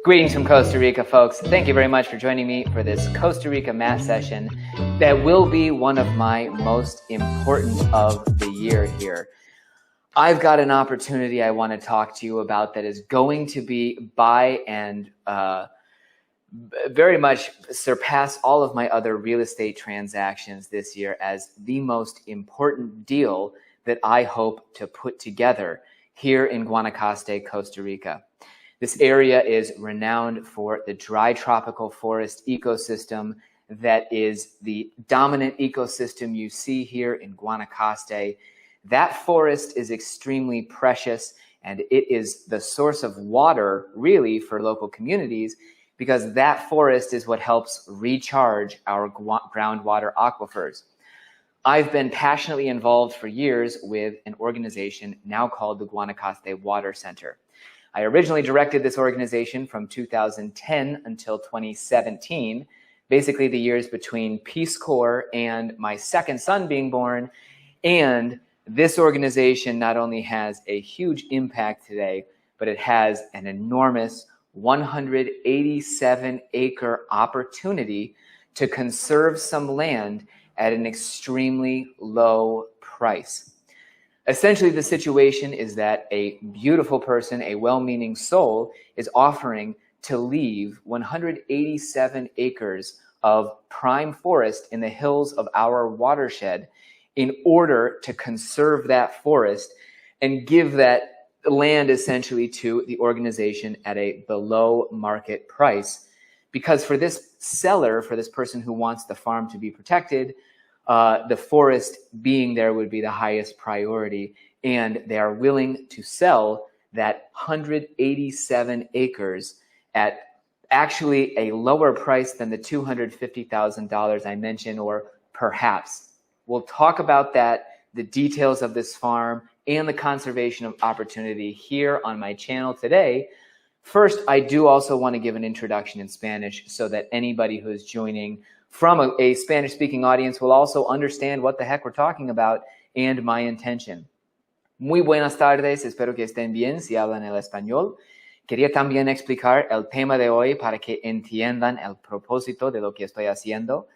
Greetings from Costa Rica, folks. Thank you very much for joining me for this Costa Rica math session that will be one of my most important of the year here. I've got an opportunity I want to talk to you about that is going to be by and very much surpass all of my other real estate transactions this year as the most important deal that I hope to put together here in Guanacaste, Costa Rica. This area is renowned for the dry tropical forest ecosystem that is the dominant ecosystem you see here in Guanacaste. That forest is extremely precious, and it is the source of water, really, for local communities, because that forest is what helps recharge our groundwater aquifers. I've been passionately involved for years with an organization now called the Guanacaste Water Center. I originally directed this organization from 2010 until 2017, basically the years between Peace Corps and my second son being born. And this organization not only has a huge impact today, but it has an enormous 187-acre opportunity to conserve some land at an extremely low price. Essentially, the situation is that a beautiful person, a well-meaning soul, is offering to leave 187 acres of prime forest in the hills of our watershed in order to conserve that forest and give that land essentially to the organization at a below market price. Because for this seller, for this person who wants the farm to be protected, the forest being there would be the highest priority, and they are willing to sell that 187 acres at actually a lower price than the $250,000 I mentioned, or perhaps. We'll talk about that, the details of this farm, and the conservation of opportunity here on my channel today. First, I do also want to give an introduction in Spanish so that anybody who is joining from a Spanish-speaking audience will also understand what the heck we're talking about and my intention. Muy buenas tardes, espero que estén bien si hablan el español. Quería también explicar el tema de hoy para que entiendan el propósito de lo que estoy haciendo.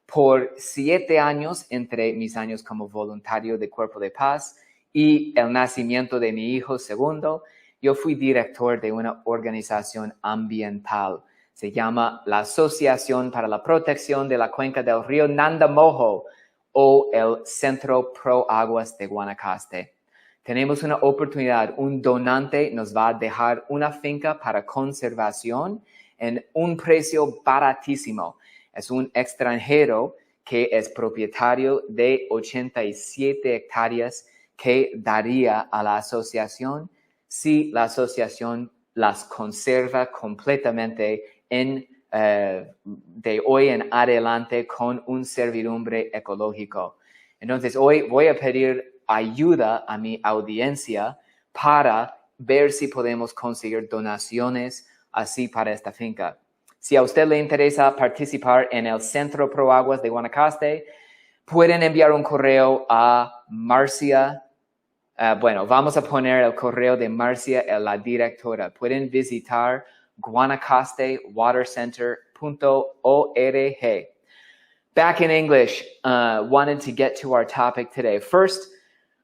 Por 7 años, entre mis años como voluntario de Cuerpo de Paz y el nacimiento de mi hijo segundo, yo fui director de una organización ambiental. Se llama la Asociación para la Protección de la Cuenca del Río Nandamojo, o el Centro Pro Aguas de Guanacaste. Tenemos una oportunidad, un donante nos va a dejar una finca para conservación en un precio baratísimo. Es un extranjero que es propietario de 87 hectáreas que daría a la asociación si la asociación las conserva completamente de hoy en adelante con un servidumbre ecológico. Entonces, hoy voy a pedir ayuda a mi audiencia para ver si podemos conseguir donaciones así para esta finca. Si a usted le interesa participar en el Centro Pro Aguas de Guanacaste, pueden enviar un correo a Marcia. Vamos a poner el correo de Marcia, la directora. Pueden visitar guanacastewatercenter.org. Back in English, wanted to get to our topic today. First,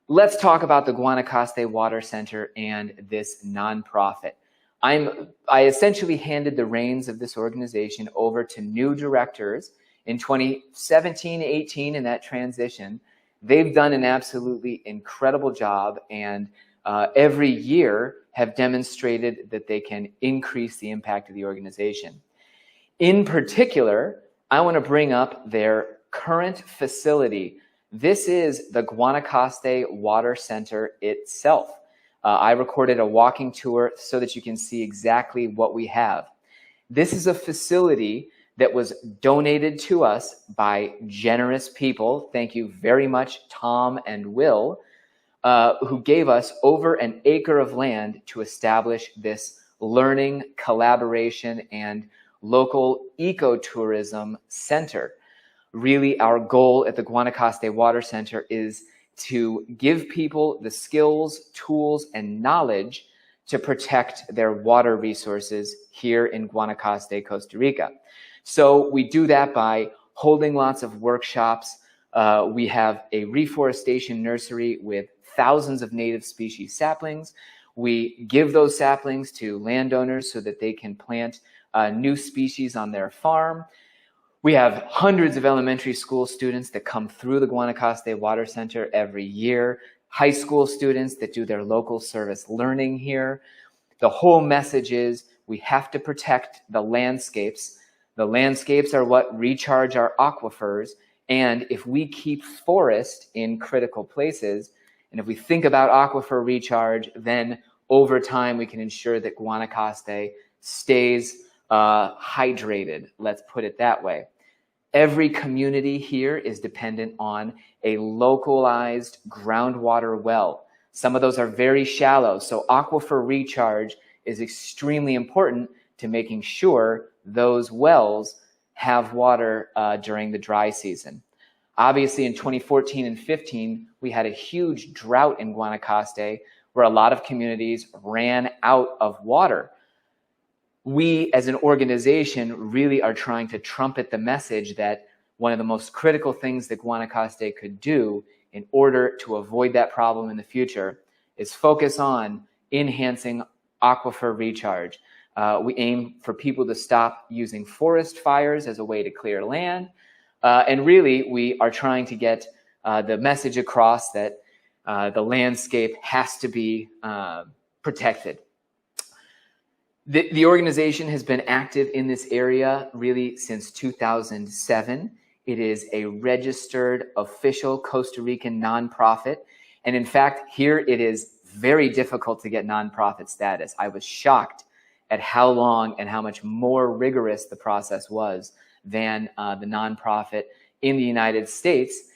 let's talk about the Guanacaste Water Center and this nonprofit. I essentially handed the reins of this organization over to new directors in 2017-18 in that transition. They've done an absolutely incredible job, and every year have demonstrated that they can increase the impact of the organization. In particular, I want to bring up their current facility. This is the Guanacaste Water Center itself. I recorded a walking tour so that you can see exactly what we have. This is a facility that was donated to us by generous people. Thank you very much, Tom and Will, who gave us over an acre of land to establish this learning, collaboration, and local ecotourism center. Really, our goal at the Guanacaste Water Center is to give people the skills, tools, and knowledge to protect their water resources here in Guanacaste, Costa Rica. So we do that by holding lots of workshops. We have a reforestation nursery with thousands of native species saplings. We give those saplings to landowners so that they can plant new species on their farm. We have hundreds of elementary school students that come through the Guanacaste Water Center every year, high school students that do their local service learning here. The whole message is we have to protect the landscapes. The landscapes are what recharge our aquifers. And if we keep forest in critical places, and if we think about aquifer recharge, then over time we can ensure that Guanacaste stays hydrated. Let's put it that way. Every community here is dependent on a localized groundwater well. Some of those are very shallow, so aquifer recharge is extremely important to making sure those wells have water during the dry season. Obviously, in 2014 and 15, we had a huge drought in Guanacaste where a lot of communities ran out of water. We, as an organization, really are trying to trumpet the message that one of the most critical things that Guanacaste could do in order to avoid that problem in the future is focus on enhancing aquifer recharge. We aim for people to stop using forest fires as a way to clear land. And really, we are trying to get the message across that the landscape has to be protected. The organization has been active in this area really since 2007. It is a registered official Costa Rican nonprofit. And in fact, here it is very difficult to get nonprofit status. I was shocked at how long and how much more rigorous the process was than the nonprofit in the United States.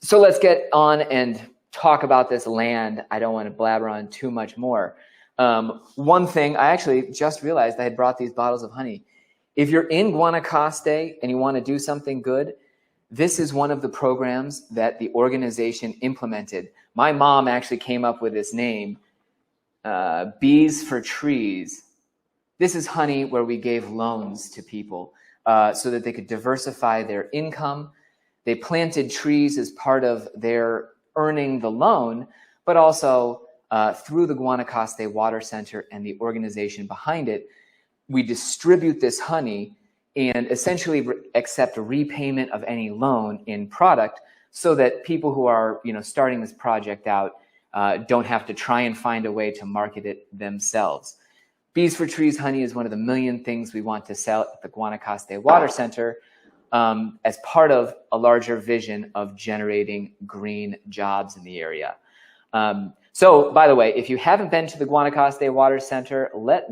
So let's get on and talk about this land. I don't want to blabber on too much more. One thing, I actually just realized I had brought these bottles of honey. If you're in Guanacaste and you want to do something good, this is one of the programs that the organization implemented. My mom actually came up with this name, Bees for Trees. This is honey where we gave loans to people so that they could diversify their income. They planted trees as part of their earning the loan, but also through the Guanacaste Water Center and the organization behind it, we distribute this honey and essentially accept a repayment of any loan in product so that people who are starting this project out don't have to try and find a way to market it themselves. Bees for Trees honey is one of the million things we want to sell at the Guanacaste Water Center as part of a larger vision of generating green jobs in the area. So, by the way, if you haven't been to the Guanacaste Water Center, let's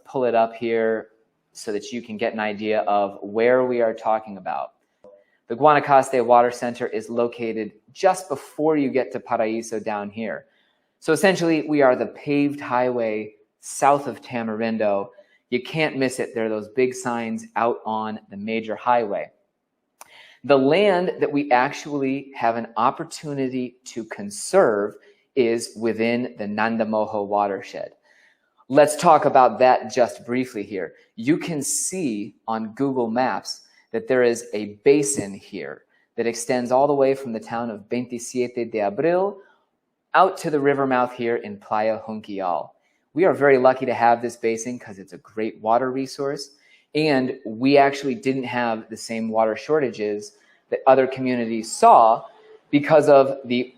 pull it up here so that you can get an idea of where we are talking about. The Guanacaste Water Center is located just before you get to Paraíso down here. So essentially, we are the paved highway south of Tamarindo. You can't miss it. There are those big signs out on the major highway. The land that we actually have an opportunity to conserve is within the Nandamojo watershed. Let's talk about that just briefly here. You can see on Google Maps that there is a basin here that extends all the way from the town of 27 de Abril out to the river mouth here in Playa Junquial. We are very lucky to have this basin because it's a great water resource, and we actually didn't have the same water shortages that other communities saw because of the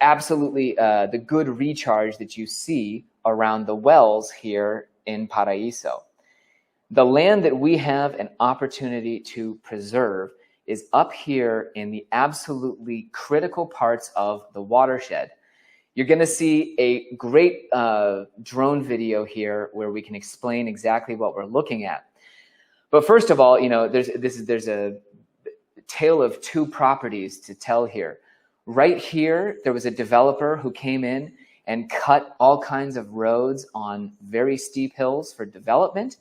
the good recharge that you see around the wells here in Paraíso. The land that we have an opportunity to preserve is up here in the absolutely critical parts of the watershed. You're going to see a great drone video here where we can explain exactly what we're looking at. But first of all, there's a tale of two properties to tell here. Right here, there was a developer who came in and cut all kinds of roads on very steep hills for development.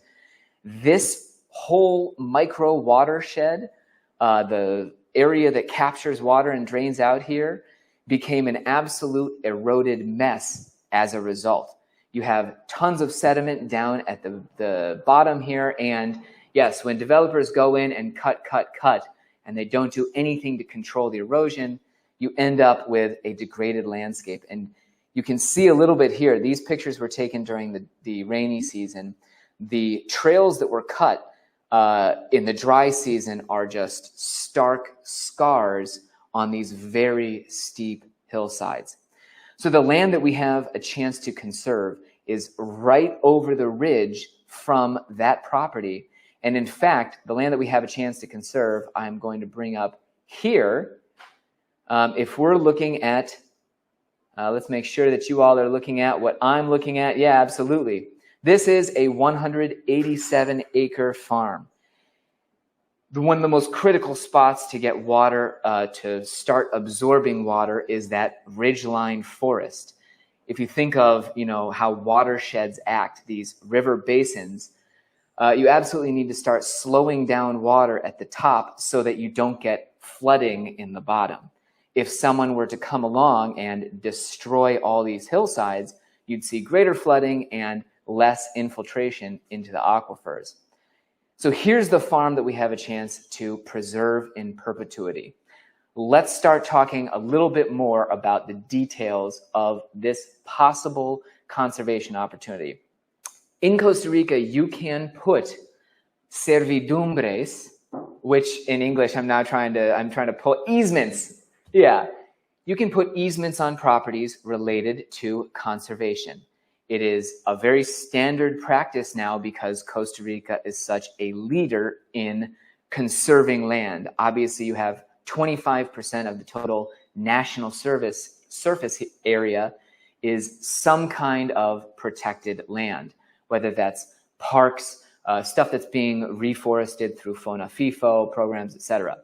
This whole micro watershed, the area that captures water and drains out here, became an absolute eroded mess as a result. You have tons of sediment down at the bottom here. And yes, when developers go in and cut, and they don't do anything to control the erosion, you end up with a degraded landscape. And you can see a little bit here. These pictures were taken during the rainy season. The trails that were cut in the dry season are just stark scars on these very steep hillsides. So the land that we have a chance to conserve is right over the ridge from that property. And in fact, the land that we have a chance to conserve, I'm going to bring up here. If we're looking at, let's make sure that you all are looking at what I'm looking at. Yeah, absolutely. This is a 187-acre farm. One of the most critical spots to get water, to start absorbing water, is that ridgeline forest. If you think of, how watersheds act, these river basins, you absolutely need to start slowing down water at the top so that you don't get flooding in the bottom. If someone were to come along and destroy all these hillsides, you'd see greater flooding and less infiltration into the aquifers. So here's the farm that we have a chance to preserve in perpetuity. Let's start talking a little bit more about the details of this possible conservation opportunity. In Costa Rica, you can put servidumbres, which in English I'm trying to pull easements. Yeah, you can put easements on properties related to conservation. It is a very standard practice now because Costa Rica is such a leader in conserving land. Obviously, you have 25% of the total national surface area is some kind of protected land, whether that's parks, stuff that's being reforested through FONA-FIFO programs, etc.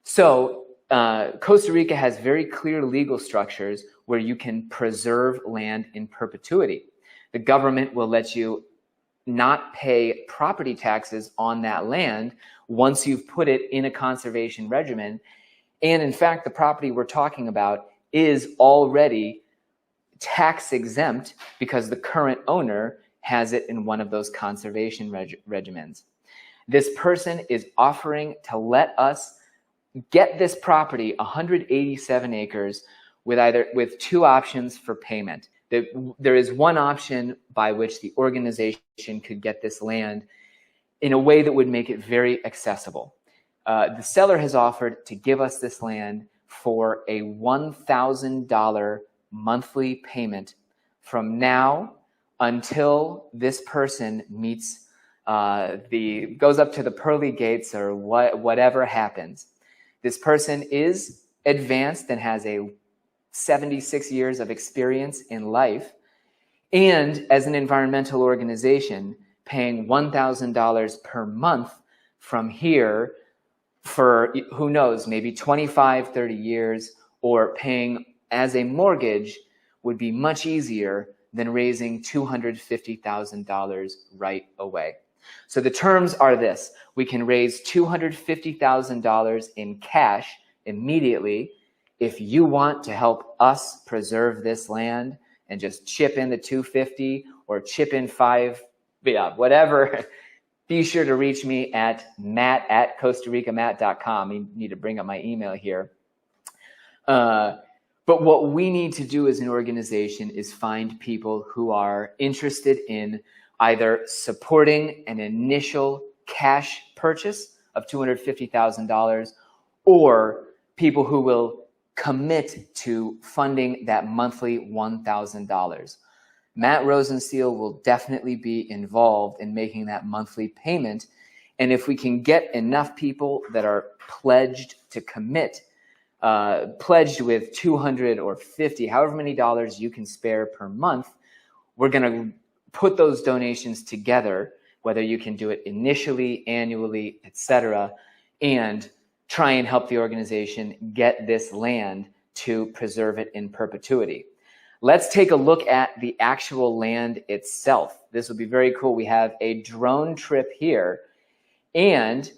So Costa Rica has very clear legal structures where you can preserve land in perpetuity. The government will let you not pay property taxes on that land once you've put it in a conservation regimen. And in fact, the property we're talking about is already tax exempt because the current owner has it in one of those conservation regimens. This person is offering to let us get this property, 187 acres, with two options for payment. There is one option by which the organization could get this land in a way that would make it very accessible. The seller has offered to give us this land for a $1,000 monthly payment from now until this person meets goes up to the pearly gates or whatever happens. This person is advanced and has a 76 years of experience in life, and as an environmental organization, paying $1,000 per month from here for, who knows, maybe 25, 30 years, or paying as a mortgage would be much easier than raising $250,000 right away. So the terms are this: we can raise $250,000 in cash immediately if you want to help us preserve this land and just chip in the $250 or chip in $5, whatever. Be sure to reach me at matt@costaricamatt.com. You need to bring up my email here. But what we need to do as an organization is find people who are interested in either supporting an initial cash purchase of $250,000 or people who will commit to funding that monthly $1,000. Matt Rosensteele will definitely be involved in making that monthly payment. And if we can get enough people that are pledged to commit, pledged with $200 or $50, however many dollars you can spare per month, we're going to put those donations together, whether you can do it initially, annually, etc., and try and help the organization get this land to preserve it in perpetuity. Let's take a look at the actual land itself. This will be very cool. We have a drone trip here, and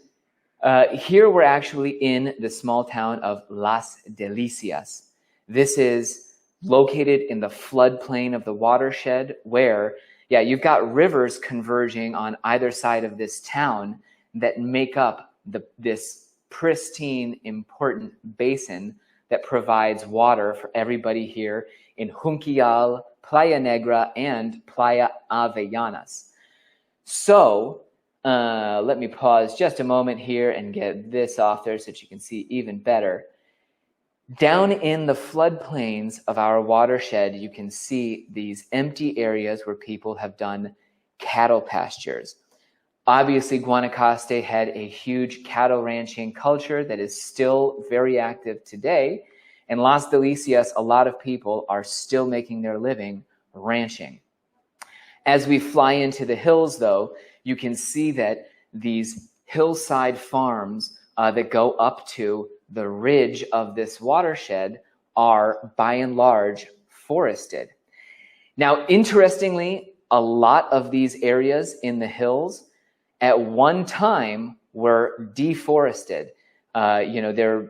here we're actually in the small town of Las Delicias. This is located in the floodplain of the watershed where, yeah, you've got rivers converging on either side of this town that make up this pristine, important basin that provides water for everybody here in Junquial, Playa Negra, and Playa Avellanas. So let me pause just a moment here and get this off there so that you can see even better. Down in the floodplains of our watershed, you can see these empty areas where people have done cattle pastures. Obviously, Guanacaste had a huge cattle ranching culture that is still very active today. In Las Delicias, a lot of people are still making their living ranching. As we fly into the hills, though, you can see that these hillside farms that go up to the ridge of this watershed are, by and large, forested. Now, interestingly, a lot of these areas in the hills at one time were deforested. There's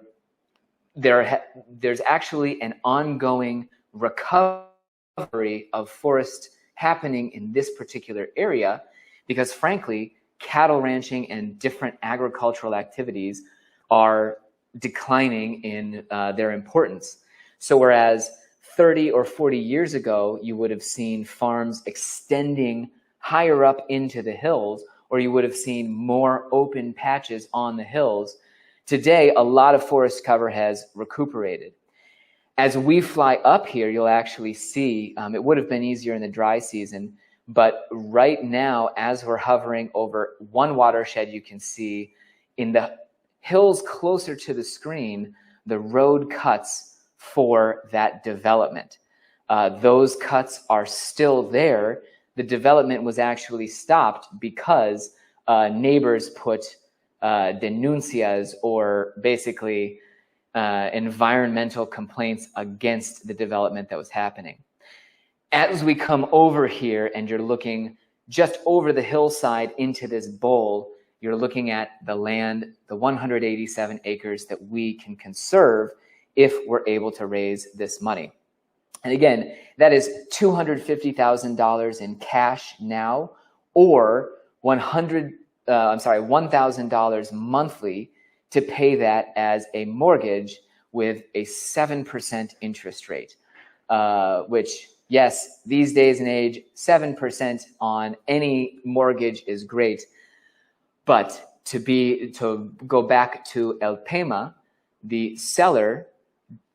actually an ongoing recovery of forest happening in this particular area because, frankly, cattle ranching and different agricultural activities are declining in their importance. So whereas 30 or 40 years ago, you would have seen farms extending higher up into the hills, or you would have seen more open patches on the hills, today a lot of forest cover has recuperated. As we fly up here, you'll actually see, it would have been easier in the dry season, but right now, as we're hovering over one watershed, you can see in the hills closer to the screen, the road cuts for that development. Those cuts are still there. The development was actually stopped because neighbors put denuncias, or basically environmental complaints against the development that was happening. As we come over here and you're looking just over the hillside into this bowl, you're looking at the land, the 187 acres that we can conserve if we're able to raise this money. And again, that is $250,000 in cash now, or $1,000 monthly to pay that as a mortgage with a 7% interest rate, which, yes, these days and age, 7% on any mortgage is great. But to go back to El Pema, the seller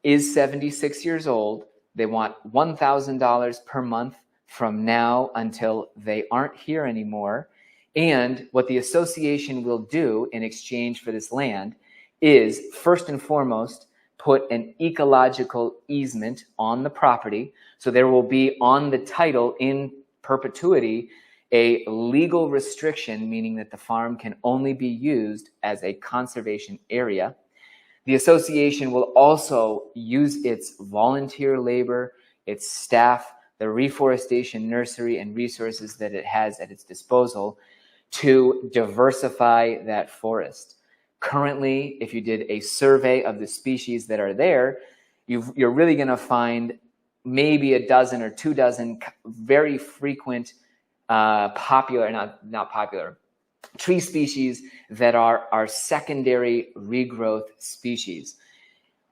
is 76 years old. They want $1,000 per month from now until they aren't here anymore. And what the association will do in exchange for this land is, first and foremost, put an ecological easement on the property. So there will be on the title in perpetuity a legal restriction, meaning that the farm can only be used as a conservation area. The association will also use its volunteer labor, its staff, the reforestation nursery and resources that it has at its disposal to diversify that forest. Currently, if you did a survey of the species that are there, you're really going to find maybe a dozen or 2 dozen very frequent tree species that are secondary regrowth species.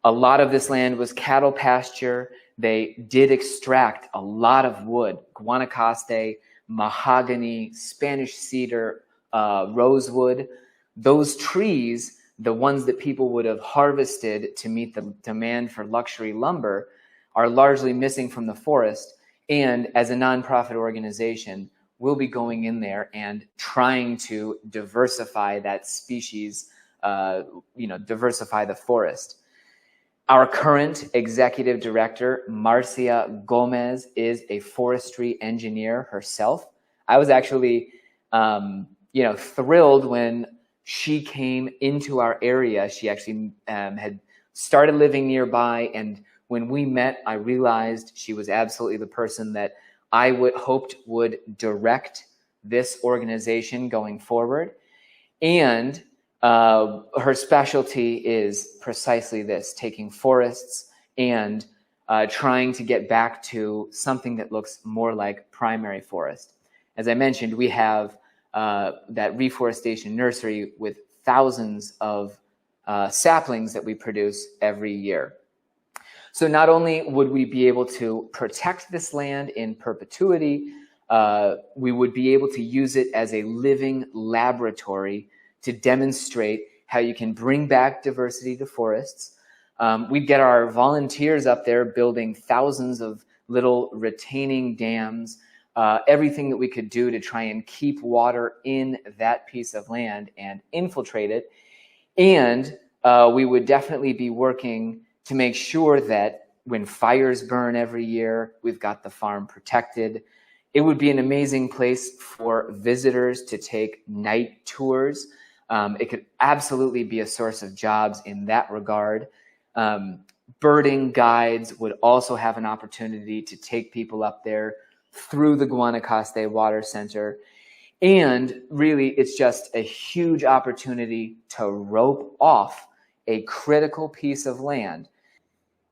A lot of this land was cattle pasture. They did extract a lot of wood, Guanacaste, mahogany, Spanish cedar, rosewood. Those trees, the ones that people would have harvested to meet the demand for luxury lumber, are largely missing from the forest. And as a nonprofit organization, we'll be going in there and trying to diversify that species, diversify the forest. Our current executive director, Marcia Gomez, is a forestry engineer herself. I was actually, thrilled when she came into our area. She actually had started living nearby, and when we met, I realized she was absolutely the person that I hoped would direct this organization going forward. And her specialty is precisely this, taking forests and trying to get back to something that looks more like primary forest. As I mentioned, we have that reforestation nursery with thousands of saplings that we produce every year. So not only would we be able to protect this land in perpetuity, we would be able to use it as a living laboratory to demonstrate how you can bring back diversity to forests. We'd get our volunteers up there building thousands of little retaining dams, everything that we could do to try and keep water in that piece of land and infiltrate it. And we would definitely be working to make sure that when fires burn every year, we've got the farm protected. It would be an amazing place for visitors to take night tours. It could absolutely be a source of jobs in that regard. Birding guides would also have an opportunity to take people up there through the Guanacaste Water Center. And really, it's just a huge opportunity to rope off a critical piece of land.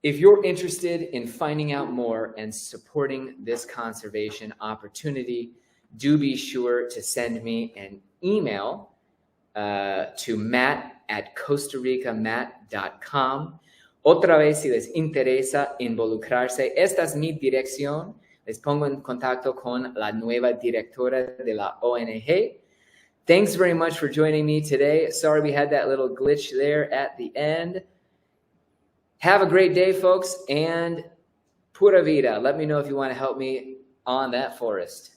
If you're interested in finding out more and supporting this conservation opportunity, do be sure to send me an email to matt@costaricamat.com. Otra vez, si les interesa involucrarse, esta es mi dirección. Les pongo en contacto con la nueva directora de la ONG. Thanks very much for joining me today. Sorry we had that little glitch there at the end. Have a great day, folks, and pura vida. Let me know if you want to help me on that forest.